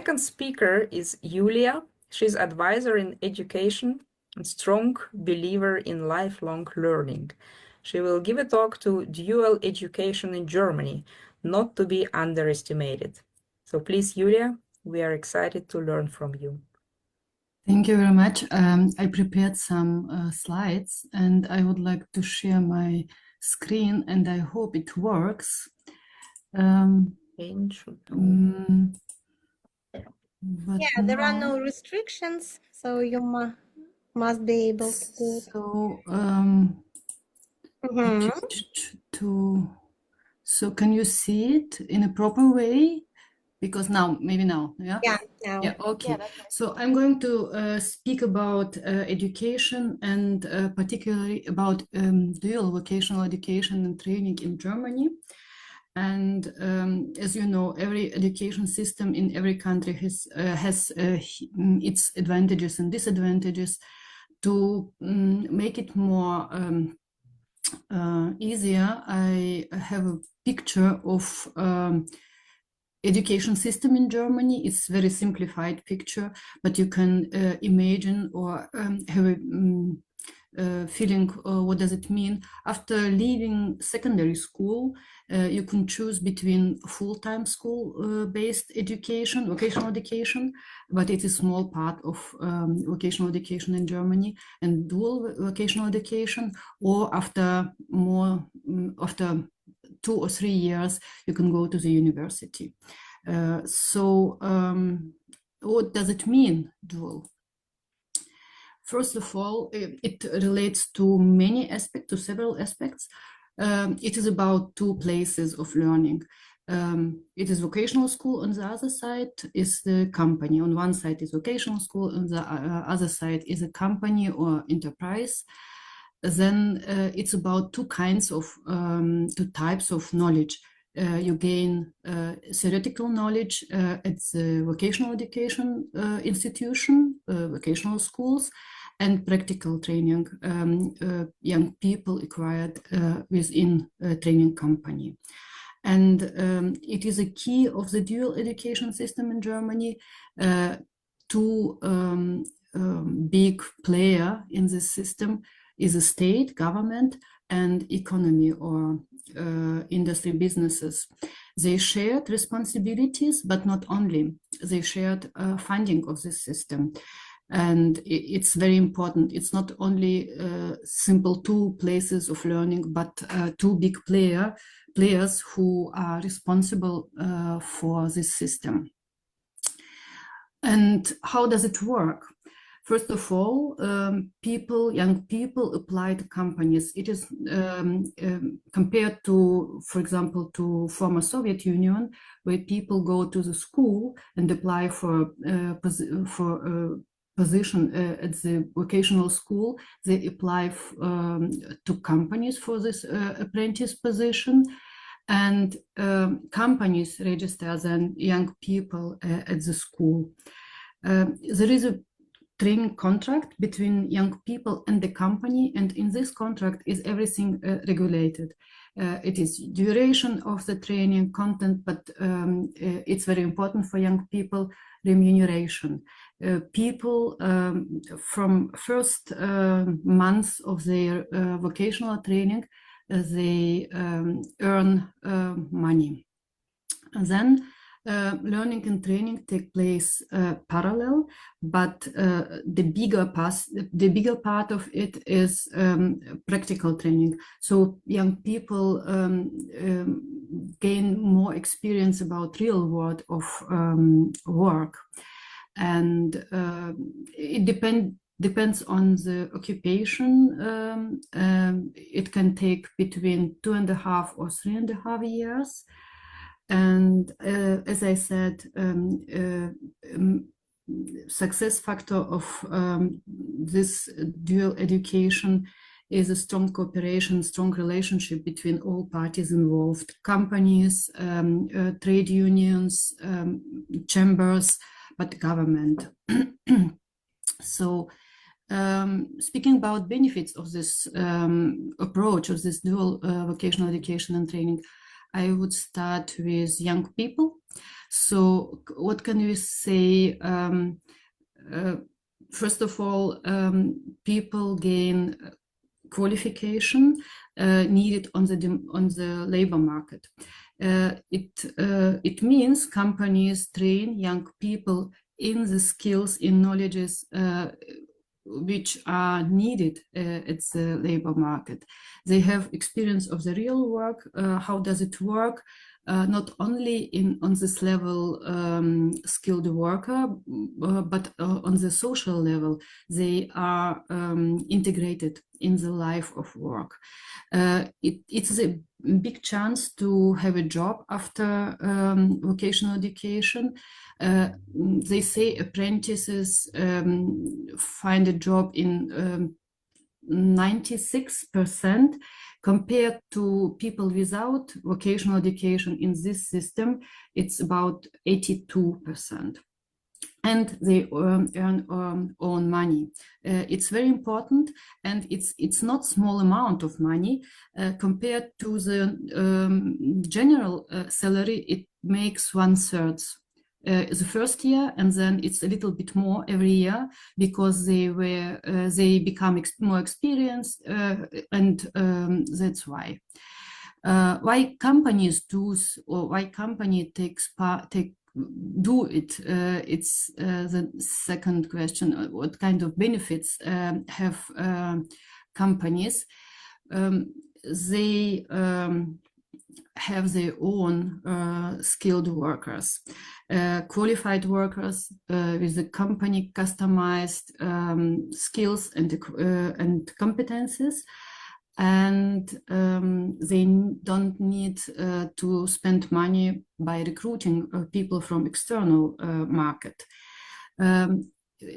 Second speaker is Yulia. She's advisor in education and strong believer in lifelong learning. She will give a talk to dual education in Germany, not to be underestimated. So please, Yulia, we are excited to learn from you. Thank you very much. I prepared some slides and I would like to share my screen and I hope it works. Yeah, there are no restrictions, so you must be able to do it. So can you see it in a proper way? Because maybe now, yeah? Yeah, now. Yeah, okay. So I'm going to speak about education and particularly about dual vocational education and training in Germany. And as you know, every education system in every country has its advantages and disadvantages. To make it more easier, I have a picture of education system in Germany. It's a very simplified picture, but you can imagine or have a feeling what does it mean. After leaving secondary school, you can choose between full-time school-based education, vocational education, but it is a small part of vocational education in Germany, and dual vocational education, or after 2 or 3 years, you can go to the university. What does it mean, dual? First of all, it relates to many aspects, to several aspects. It is about two places of learning. It is vocational school. On the other side is the company. On one side is vocational school, on the other side is a company or enterprise. Then it's about two types of knowledge. You gain theoretical knowledge at the vocational education institution, vocational schools, and practical training young people acquired within a training company. And it is a key of the dual education system in Germany. Two big player in this system is a state, government, and economy or industry businesses. They shared responsibilities, but not only. They shared funding of this system. And it's very important. It's not only simple two places of learning, but two big players who are responsible for this system. And how does it work? First of all, young people apply to companies. It is compared to, for example, to former Soviet Union, where people go to the school and apply for position at the vocational school. They apply to companies for this apprentice position, and companies register then young people at the school. There is a training contract between young people and the company, and in this contract is everything regulated. It is duration of the training, content, but it's very important for young people, remuneration. People from first months of their vocational training, they earn money. And then learning and training take place parallel, but the bigger part of it is practical training. So young people gain more experience about real world of work, and it depends on the occupation. It can take between 2.5 or 3.5 years. And as I said, success factor of this dual education is a strong cooperation, strong relationship between all parties involved: companies, trade unions, chambers, but government. So speaking about benefits of this approach, of this dual vocational education and training, I would start with young people. So what can we say? First of all, people gain qualification needed on the labor market. It means companies train young people in the skills, in knowledges which are needed at the labor market. They have experience of the real work. How does it work? Not only on this level skilled worker, but on the social level, they are integrated in the life of work. It's a big chance to have a job after vocational education. They say apprentices find a job in 96%, compared to people without vocational education in this system, it's about 82%. And they earn own money. It's very important, and it's not small amount of money compared to the general salary. It makes 1/3 the first year, and then it's a little bit more every year because they become more experienced, and that's why. Why companies do, or why company do it? It's the second question. What kind of benefits have companies? They have their own skilled workers, qualified workers with the company customized skills and competences. And they don't need to spend money by recruiting people from external market.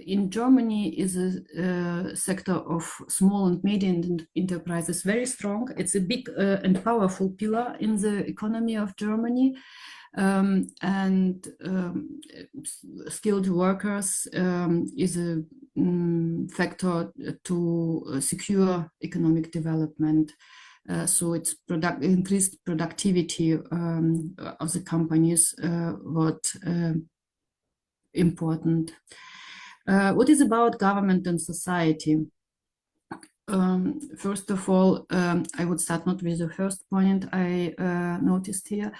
In Germany is a sector of small and medium enterprises very strong. It's a big and powerful pillar in the economy of Germany. And skilled workers is a factor to secure economic development. So it's increased productivity of the companies, what important. What is about government and society? First of all, I would start not with the first point I noticed here.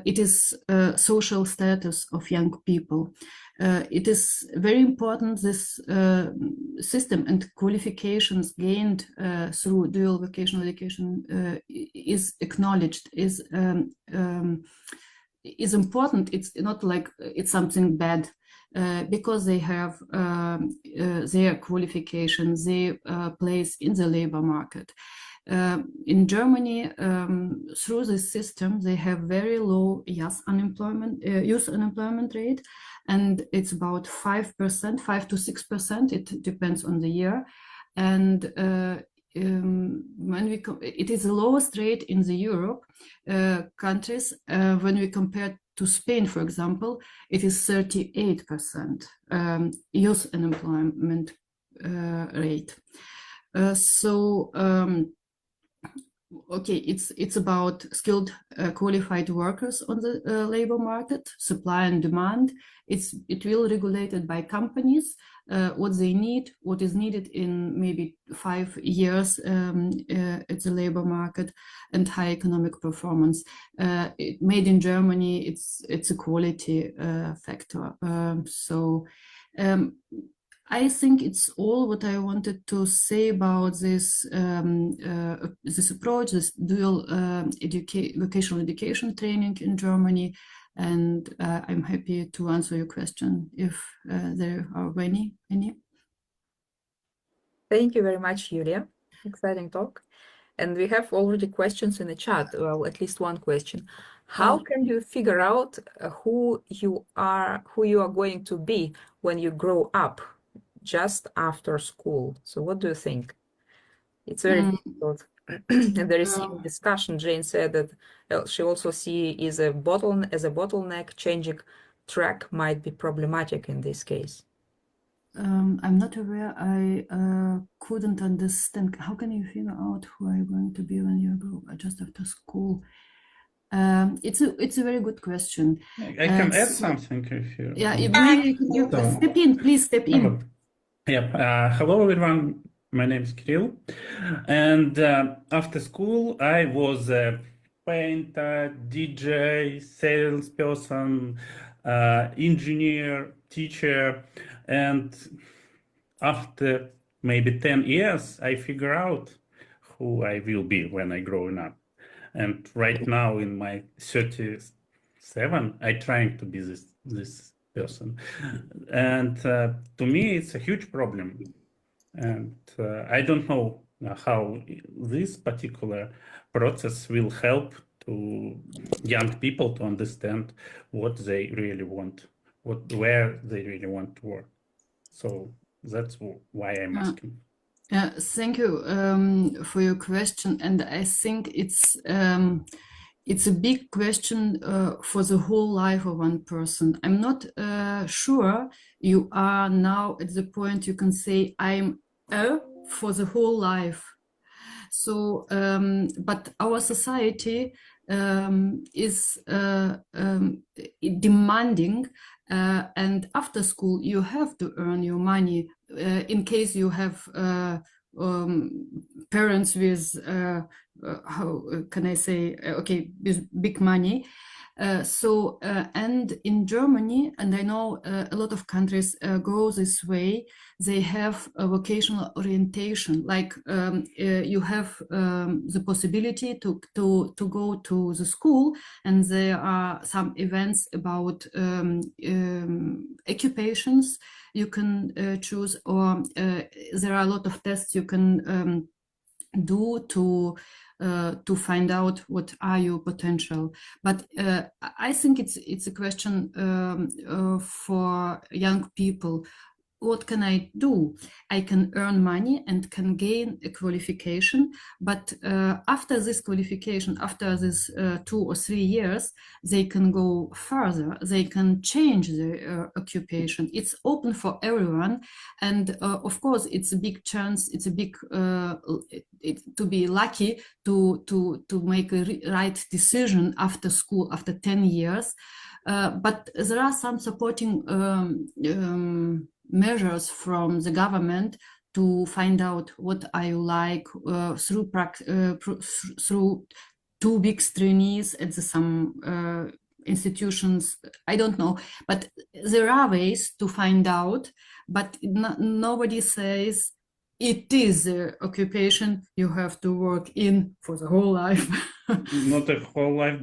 It is social status of young people. It is very important, this system and qualifications gained through dual vocational education is acknowledged, is important. It's not like it's something bad. Because they have their qualifications, their place in the labor market. In Germany, through this system, they have very low youth unemployment rate, and it's about 5%, 5 to 6%. It depends on the year, and when it is the lowest rate in the Europe countries. When we compare to Spain, for example, it is 38% youth unemployment rate. Okay, it's about skilled, qualified workers on the labor market, supply and demand. It will regulated by companies, what they need, what is needed in maybe 5 years at the labor market, and high economic performance. Made in Germany, it's a quality factor. I think it's all what I wanted to say about this this approach, this dual vocational education training in Germany. And I'm happy to answer your question if there are any. Thank you very much, Julia. Exciting talk. And we have already questions in the chat. Well, at least one question. How can you figure out who you are going to be when you grow up, just after school? So what do you think? It's very difficult. And there is in discussion, Jane said that she also sees as a bottleneck. Changing track might be problematic in this case. I'm not aware. I couldn't understand. How can you figure out who are you going to be when you grow just after school? It's a very good question. I can add something if you. Yeah, maybe you step in, please step in. Hello everyone. My name is Kirill, and after school I was a painter, DJ, salesperson, engineer, teacher, and after maybe 10 years, I figure out who I will be when I grow up. And right now, in my 37, I trying to be this person. And to me, it's a huge problem. And I don't know how this particular process will help to young people to understand what they really want, where they really want to work. So that's why I'm asking. Thank you for your question, and I think it's a big question for the whole life of one person. I'm not sure you are now at the point you can say I'm for the whole life. So, but our society is demanding, and after school you have to earn your money in case you have parents with how can I say okay, with big money. And in Germany, and I know a lot of countries go this way, they have a vocational orientation, like you have the possibility to go to the school, and there are some events about occupations you can choose, or there are a lot of tests you can do to find out what are your potential. But I think it's a question for young people. What can I do? I can earn money and can gain a qualification, but after this qualification, after this 2 or 3 years, they can go further. They can change their occupation. It's open for everyone, and of course, it's a big chance. It's a big to be lucky to make a right decision after school after 10 years. But there are some supporting measures from the government to find out what I like through 2 weeks trainees at some institutions. I don't know, but there are ways to find out, but nobody says it is the occupation you have to work in for the whole life. Not a whole life,